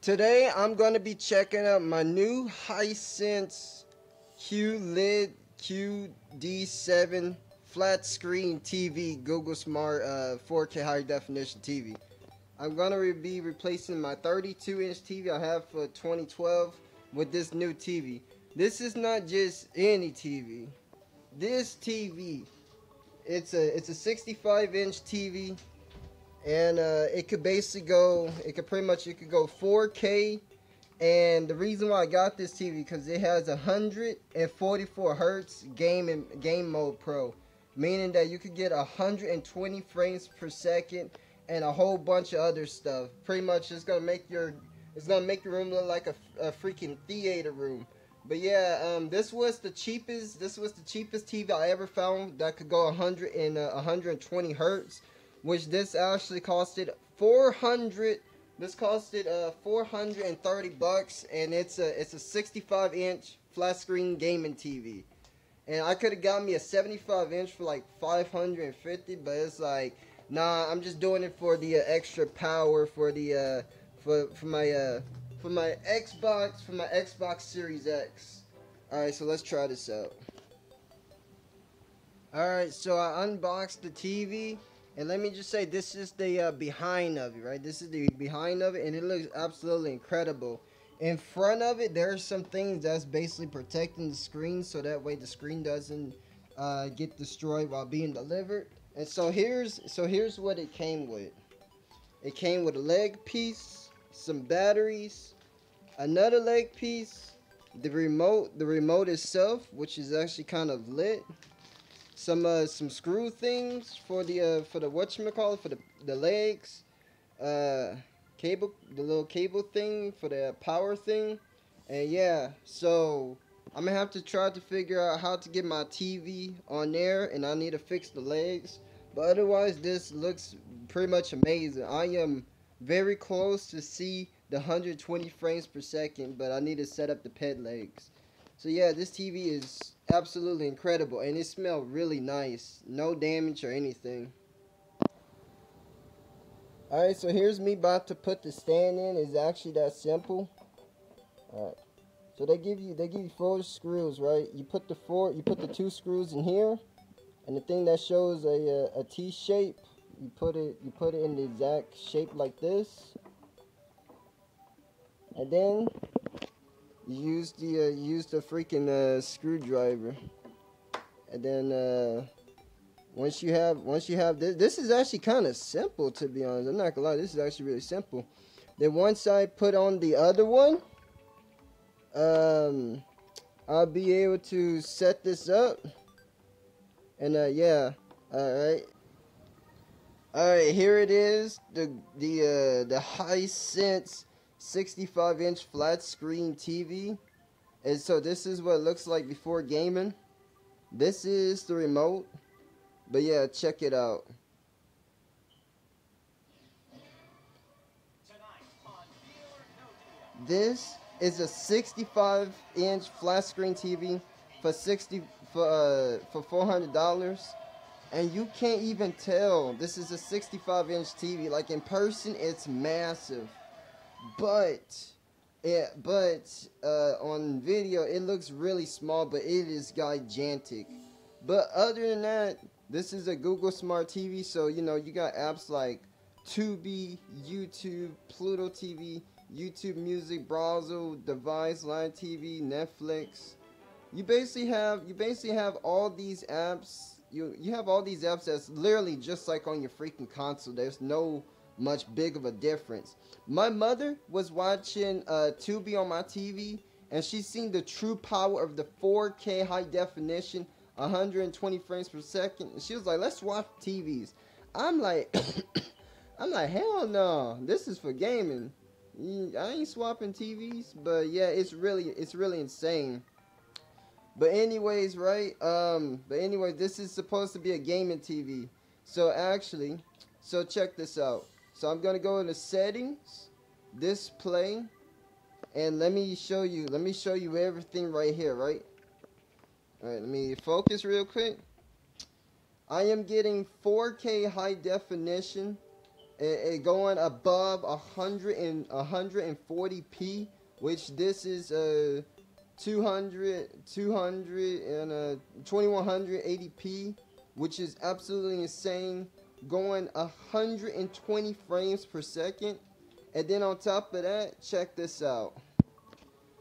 Today I'm going to be checking out my new Hisense QLED QD7 flat screen TV, Google Smart 4K high definition TV. I'm going to be replacing my 32-inch TV I have for 2012 with this new TV. This is not just any TV. This TV, it's a 65-inch TV. And it could basically go, it could go 4K. And the reason why I got this TV because it has 144 hertz game mode pro, meaning that you could get 120 frames per second and a whole bunch of other stuff. Pretty much, it's gonna make your room look like a freaking theater room. But yeah, this was the cheapest TV I ever found that could go 120 hertz. Which this actually costed 400. This costed 430 bucks, and it's a 65-inch flat screen gaming TV. And I could have got me a 75-inch for like 550, but it's like, nah, I'm just doing it for the extra power for the for my Xbox Series X. All right, so let's try this out. All right, so I unboxed the TV. And let me just say, this is the behind of it, right? This is the behind of it, and it looks absolutely incredible. In front of it, there are some things that's basically protecting the screen, so that way the screen doesn't get destroyed while being delivered. And so here's what it came with. It came with a leg piece, some batteries, another leg piece, the remote itself, which is actually kind of lit. Some screw things for the whatchamacallit, for the legs, the little cable thing for the power thing, and yeah, so I'm gonna have to try to figure out how to get my TV on there, and I need to fix the legs, but otherwise this looks pretty much amazing. I am very close to see the 120 frames per second, but I need to set up the ped legs. So yeah, this TV is absolutely incredible, and it smells really nice. No damage or anything. Alright, so here's me about to put the stand in. It's actually that simple. Alright. So they give you 4 screws, right? You put the 2 screws in here, and the thing that shows a T shape, you put it in the exact shape like this. And then use the freaking screwdriver, and then once you have this is actually kind of simple, to be honest. I'm not gonna lie, this is actually really simple. Then once I put on the other one, I'll be able to set this up, and yeah, all right, here it is, the Hisense 65-inch flat screen TV. And so this is what it looks like before gaming. This is the remote. But yeah, check it out. This is a 65-inch flat screen TV for $400. And you can't even tell this is a 65-inch TV. Like in person, it's massive. But on video it looks really small, but it is gigantic. But other than that, this is a Google Smart TV, so you know you got apps like Tubi, YouTube, Pluto TV, YouTube Music, Browser, Device, Live TV, Netflix. You basically have all these apps. You have all these apps that's literally just like on your freaking console. There's no much big of a difference. My mother was watching Tubi on my TV, and she's seen the true power of the 4K high definition, 120 frames per second. And she was like, "Let's watch TVs." I'm like, hell no, this is for gaming. I ain't swapping TVs. But yeah, it's really insane. But anyways, right? This is supposed to be a gaming TV. So check this out. So I'm gonna go into settings, display, and let me show you everything right here, right? Alright, let me focus real quick. I am getting 4K high definition it going above 140p, which this is 200 and 2180p, which is absolutely insane, going 120 frames per second. And then on top of that, check this out.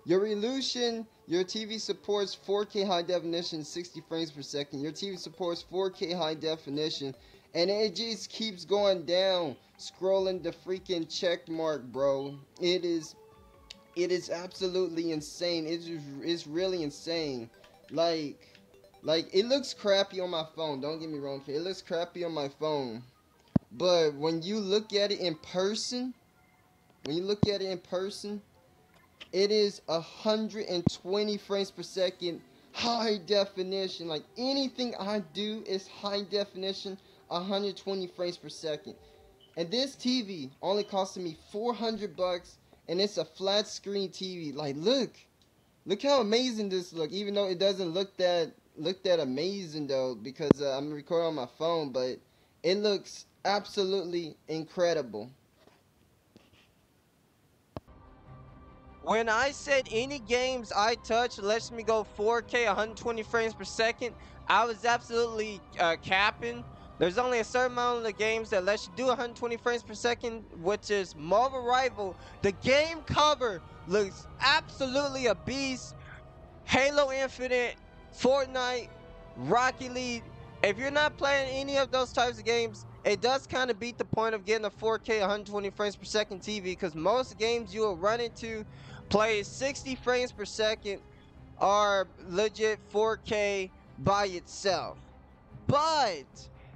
Your resolution, your TV supports 4K high definition, 60 frames per second. Your TV supports 4K high definition, and it just keeps going down, scrolling the freaking check mark, bro. It is absolutely insane. It's really insane. Like it looks crappy on my phone. Don't get me wrong, it looks crappy on my phone. But when you look at it in person, it is 120 frames per second, high definition. Like anything I do is high definition, 120 frames per second. And this TV only costed me $400, and it's a flat screen TV. Like look how amazing this look. Even though it doesn't look that amazing though, because I'm recording on my phone, but it looks absolutely incredible. When I said any games I touch lets me go 4K 120 frames per second, I was absolutely capping. There's only a certain amount of the games that lets you do 120 frames per second, which is Marvel Rival. The game cover looks absolutely a beast. Halo Infinite, Fortnite, Rocket League. If you're not playing any of those types of games, it does kind of beat the point of getting a 4K 120 frames per second TV, because most games you will run into play 60 frames per second are legit 4K by itself. But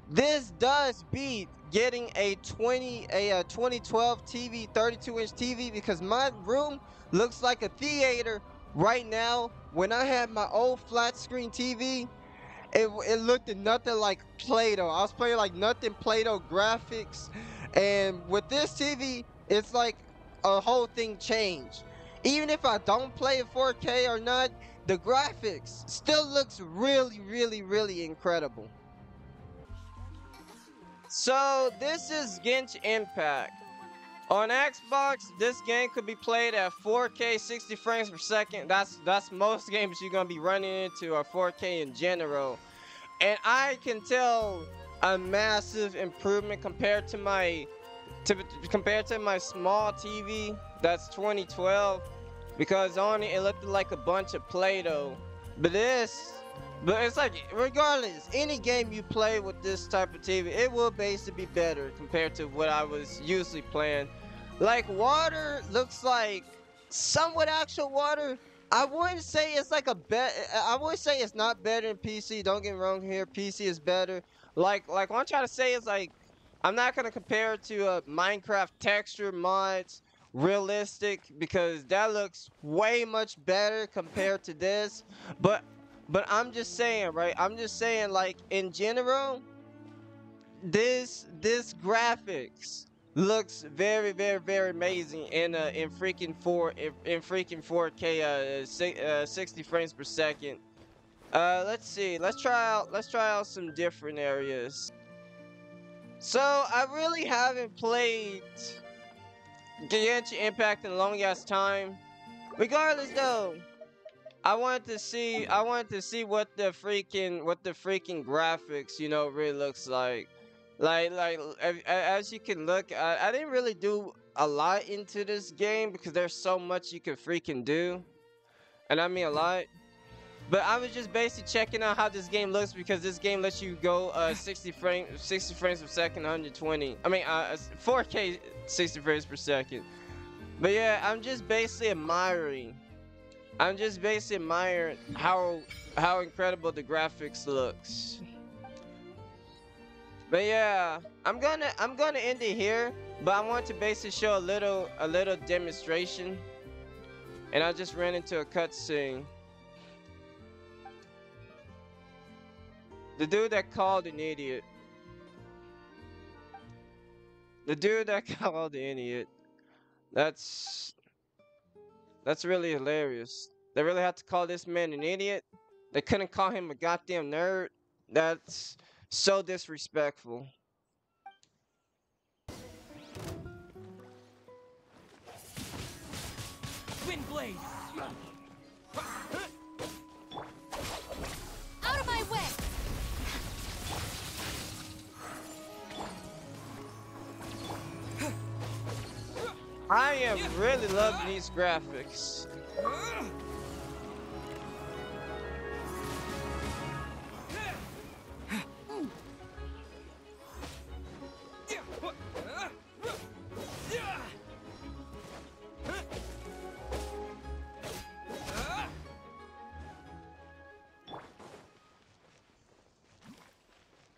this does beat getting a 2012 TV, 32-inch TV, because my room looks like a theater right now. When I had my old flat screen TV, it looked nothing like Play-Doh. I was playing like nothing Play-Doh graphics, and with this TV, it's like a whole thing changed. Even if I don't play in 4K or not, the graphics still looks really, really, really incredible. So this is Genshin Impact. On Xbox, this game could be played at 4K 60 frames per second. That's most games you're gonna be running into are 4K in general. And I can tell a massive improvement compared to my small TV that's 2012, because on it looked like a bunch of Play-Doh. But it's like, regardless, any game you play with this type of TV, it will basically be better compared to what I was usually playing. Like, water looks like somewhat actual water. I wouldn't say it's like I would say it's not better than PC. Don't get me wrong here, PC is better. Like what I'm trying to say is, like, I'm not gonna compare it to Minecraft texture mods, realistic, because that looks way much better compared to this. But I'm just saying, right? I'm just saying, like, in general, this graphics looks very, very, very amazing in freaking 4K 60 frames per second. Let's see. Let's try out some different areas. So I really haven't played Genshin Impact in a long ass time. Regardless though, I wanted to see what the freaking graphics, you know, really looks like. As you can look, I didn't really do a lot into this game because there's so much you can freaking do, and I mean a lot. But I was just basically checking out how this game looks, because this game lets you go 60 frames per second, 120. I mean 4K 60 frames per second. But yeah, I'm just basically admiring how incredible the graphics looks. But yeah, I'm gonna end it here. But I want to basically show a little demonstration, and I just ran into a cutscene. The dude that called an idiot. That's really hilarious. They really had to call this man an idiot. They couldn't call him a goddamn nerd. That's so disrespectful. Wind blade. Out of my way! I am really loving these graphics.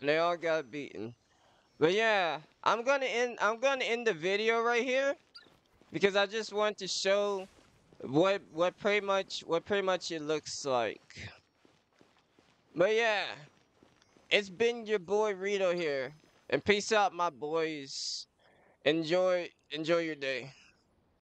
They all got beaten. But yeah, I'm gonna end the video right here because I just want to show what pretty much it looks like. But yeah, it's been your boy Rito here. And peace out, my boys. Enjoy your day.